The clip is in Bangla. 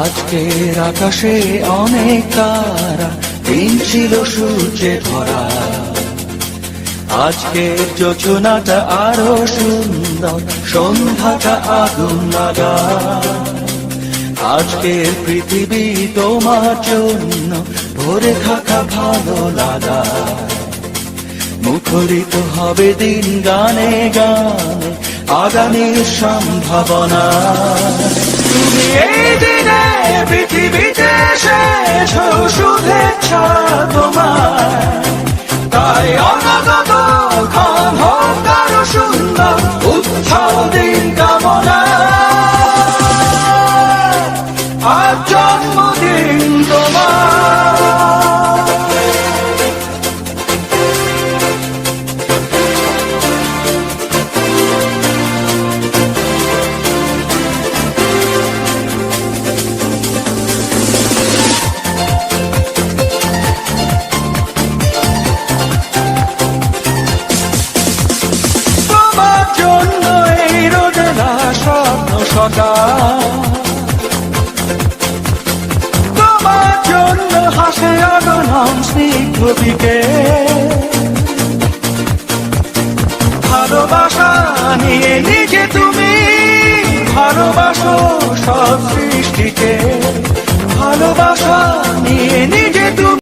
আজকের আকাশে অনেক তারা, দিন ছিল সূর্যে ভরা। আজকের যোজনাটা আরো সুন্দর, সন্ধ্যাটা আগুন লাগা। আজকের পৃথিবী তোমার জন্য ভরে থাকা ভালো লাগা। মুখরিত হবে দিন গানে গানে, আগামীর সম্ভাবনা। তুমি এই দিনে পৃথিবীতে এসেছো, শুভেচ্ছা তোমার। তাই অনাগত ক্ষণ হোক আরো সুন্দর, উৎসব দিন কামনা। আজ জন্মদিন তোমার। তোমার জন্য হাসে আগনম স্নিগ্ধ বিকেল। ভালোবাসা নিয়ে নিজে তুমি ভালোবাসো সব সৃষ্টিকে। ভালোবাসা নিয়ে নিজে তুমি